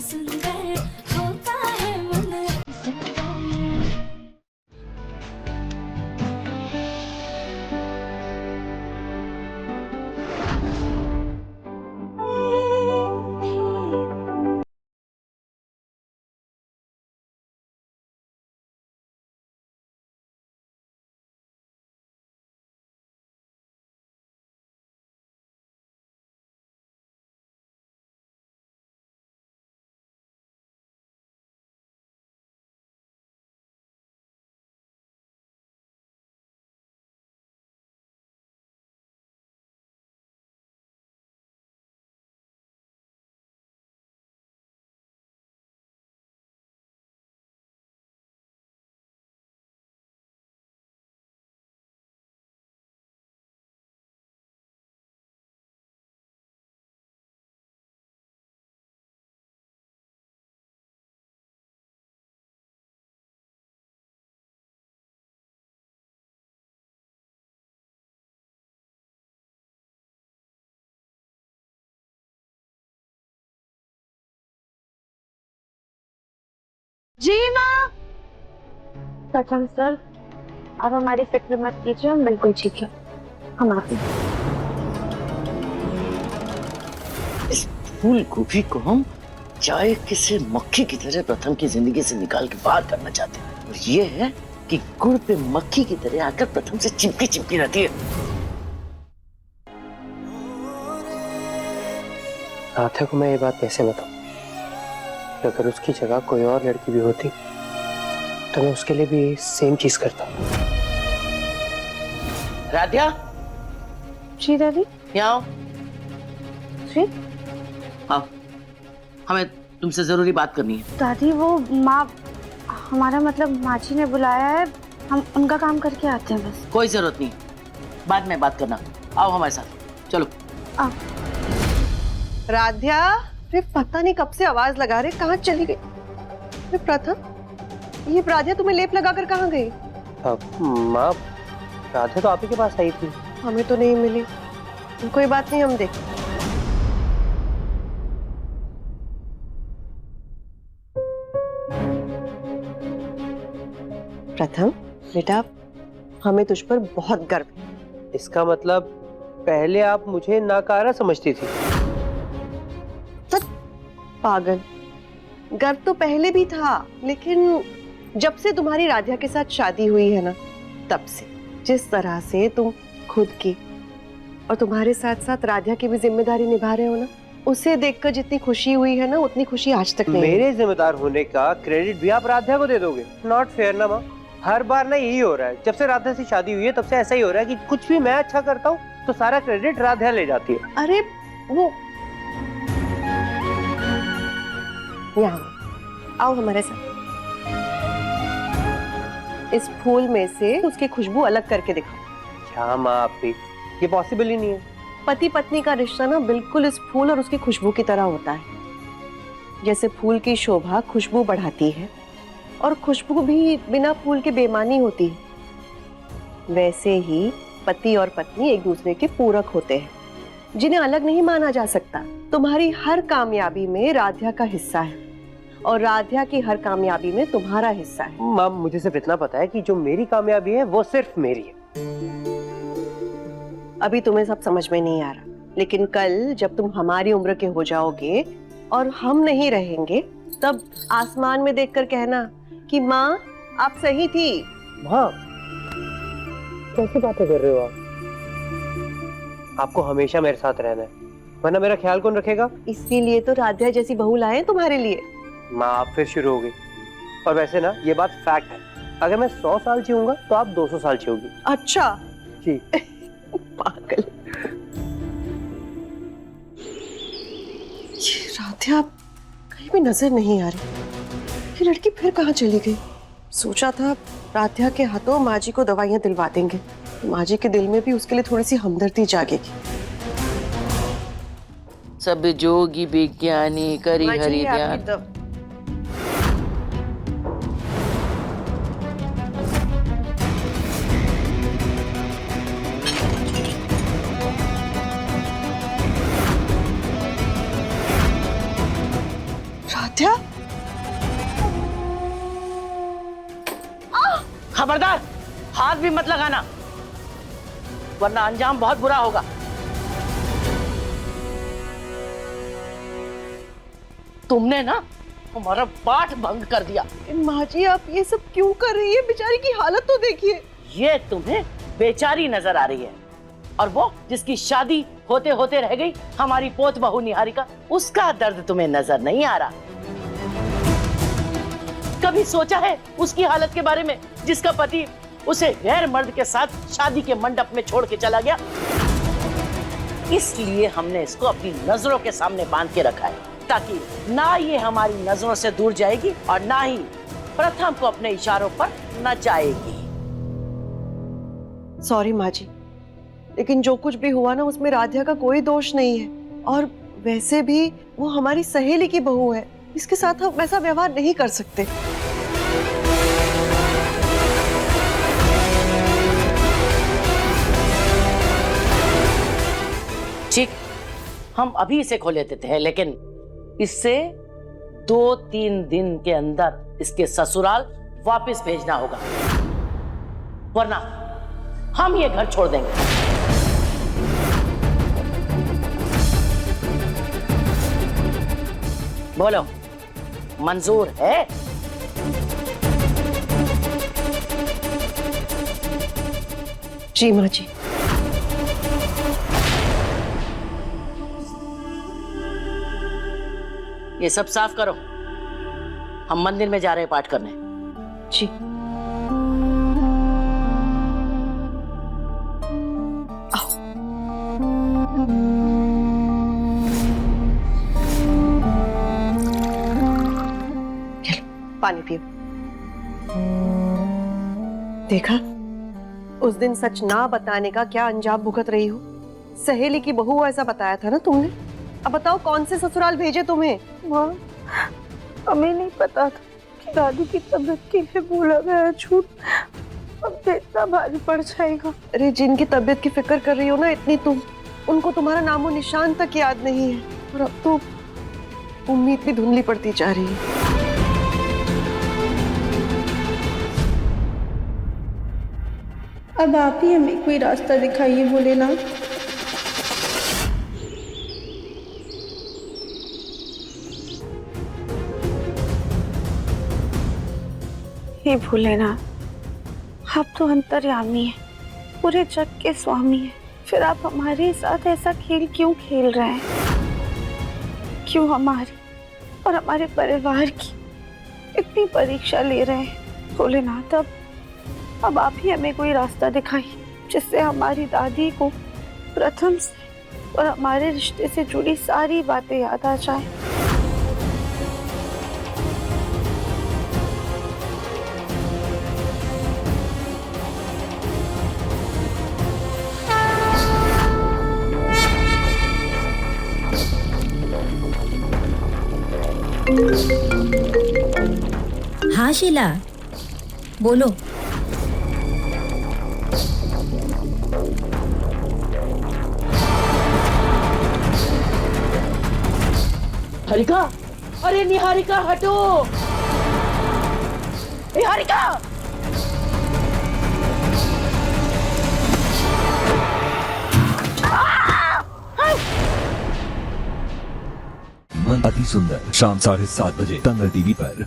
सुंदर होता है मन जी माँ। प्रथम सर, अब हमारी फिक्र मत कीजिए, हम बिल्कुल ठीक है। हम आते हैं। इस फूल गोभी को हम चाय किसे मक्खी की तरह प्रथम की जिंदगी से निकाल के बाहर करना चाहते हैं, और ये है कि गुड़ पे मक्खी की तरह आकर प्रथम से चिपकी चिपकी रहती है। राधा को मैं ये बात कैसे बताऊं? अगर उसकी जगह कोई और लड़की भी होती तो मैं उसके लिए भी सेम चीज करता। राधिया, जी दादी। यहाँ आओ। जी हाँ, हमें तुमसे जरूरी बात करनी है। दादी, वो माँ, हमारा मतलब माँ जी ने बुलाया है, हम उनका काम करके आते हैं बस। कोई जरूरत नहीं, बाद में बात करना। आओ हमारे साथ, चलो। राध्या, अरे पता नहीं कब से आवाज लगा रहे, कहाँ चली गई? अरे प्रथम, ये राध्या तुम्हें लेप लगाकर कहाँ गई? माँ, राधा तो आप ही के पास आई थी। हमें तो नहीं मिली। कोई बात नहीं, हम देख। प्रथम बेटा, हमें तुझ पर बहुत गर्व है। इसका मतलब पहले आप मुझे नाकारा समझती थी। पागल, गर्व तो पहले भी था, लेकिन जब से तुम्हारी राधिया के साथ शादी हुई है ना, तब से जिस तरह से तुम खुद की और तुम्हारे साथ साथ राधिया की भी जिम्मेदारी निभा रहे हो ना, उसे देखकर जितनी खुशी हुई है ना, उतनी खुशी आज तक नहीं। मेरे जिम्मेदार होने का क्रेडिट भी आप राधा को दे दोगे? नॉट फेयर ना माँ। हर बार ना यही हो रहा है, जब से राधा से शादी हुई है तब से ऐसा ही हो रहा है कि कुछ भी मैं अच्छा करता हूँ तो सारा क्रेडिट राधा ले जाती है। अरे वो, यहाँ आओ हमारे साथ। इस फूल में से उसकी खुशबू अलग करके दिखाओ। क्या माँ, आप भी, ये पॉसिबल ही नहीं है। पति पत्नी का रिश्ता ना बिल्कुल इस फूल और उसकी खुशबू की तरह होता है। जैसे फूल की शोभा खुशबू बढ़ाती है और खुशबू भी बिना फूल के बेमानी होती है, वैसे ही पति और पत्नी एक दूसरे के पूरक होते हैं, जिन्हें अलग नहीं माना जा सकता। तुम्हारी हर कामयाबी में राधिया का हिस्सा है और राधिया की हर कामयाबी में तुम्हारा हिस्सा है। माँ, मुझे सिर्फ इतना पता है कि जो मेरी कामयाबी है वो सिर्फ मेरी है। अभी तुम्हें सब समझ में नहीं आ रहा, लेकिन कल जब तुम हमारी उम्र के हो जाओगे और हम नहीं रहेंगे, तब आसमान में देखकर कहना कि माँ आप सही थी। माँ, कैसी बातें कर रहे हो आप? आपको हमेशा मेरे साथ रहना है, वरना मेरा ख्याल कौन रखेगा? इसीलिए तो राधिया जैसी बहू लाए हैं तुम्हारे लिए। माँ, आप फिर शुरू हो गई। और वैसे ना ये बात फैक्ट है, अगर मैं 100 साल जीऊंगा तो आप 200 साल जियोगी। अच्छा जी। पागल। ये राधिया कहीं भी नजर नहीं आ रही। ये लड़की फिर कहाँ चली गई? सोचा था राधिया के हाथों माँ जी को दवाइयाँ दिलवा देंगे, माँ जी के दिल में भी उसके लिए थोड़ी सी हमदर्दी जागेगी। सब जोगी विज्ञानी करी माँ जी, हरि ये ध्यान। आपकी दवा। राध्या, खबरदार, हाथ भी मत लगाना, वरना अंजाम बहुत बुरा होगा। तुमने ना हमारा पाठ भंग कर दिया। माँ जी आप ये सब क्यों कर रही है? बेचारी की हालत तो देखिए। ये तुम्हें बेचारी नजर आ रही है, और वो जिसकी शादी होते होते रह गई, हमारी पोत बहू निहारिका, उसका दर्द तुम्हें नजर नहीं आ रहा। कभी सोचा है उसकी हालत के बारे में, जिसका पति उसे गैर मर्द के साथ शादी के मंडप में छोड़ के चला गया? इसलिए हमने इसको अपनी नजरों के सामने बांध के रखा है, ताकि ना ये हमारी नजरों से दूर जाएगी और ना ही प्रथम को अपने इशारों पर नचाएगी। सॉरी माँ जी, लेकिन जो कुछ भी हुआ ना उसमें राध्या का कोई दोष नहीं है। और वैसे भी वो हमारी सहेली की बहू है, इसके साथ हम ऐसा व्यवहार नहीं कर सकते। ठीक, हम अभी इसे खोले देते हैं, लेकिन इससे 2-3 दिन के अंदर इसके ससुराल वापस भेजना होगा, वरना हम ये घर छोड़ देंगे। बोलो, मंजूर है? जी माँ जी। ये सब साफ करो, हम मंदिर में जा रहे हैं पाठ करने। जी। आओ। पानी पियो। देखा, उस दिन सच ना बताने का क्या अंजाम भुगत रही हो। सहेली की बहू ऐसा बताया था ना तुमने। अब बताओ कौन से ससुराल भेजे तुम्हें? माँ, हमें नहीं पता था कि दादी की तबीयत के लिए बोला गया झूठ अब तो इतना भारी पड़ जाएगा। अरे जिनकी तबीयत की फिक्र कर रही हो ना इतनी तुम, उनको तुम्हारा नामो निशान तक याद नहीं है, और अब तो उम्मीद भी धुंधली पड़ती जा रही है। अब आप ही हमें कोई रास्ता दिखाइए भोलेनाथ। हे भोलेनाथ, आप तो अंतर्यामी हैं, पूरे जग के स्वामी हैं, फिर आप हमारे साथ ऐसा खेल क्यों खेल रहे हैं? क्यों हमारी और हमारे परिवार की इतनी परीक्षा ले रहे हैं? भोलेनाथ, अब आप ही हमें कोई रास्ता दिखाइए, जिससे हमारी दादी को प्रथम से और हमारे रिश्ते से जुड़ी सारी बातें याद आ जाए। हाँ शीला, बोलो। निहारिका, अरे निहारिका हटो, निहारिका। मन अति सुंदर, शाम 7:30 बजे दंगल टीवी पर।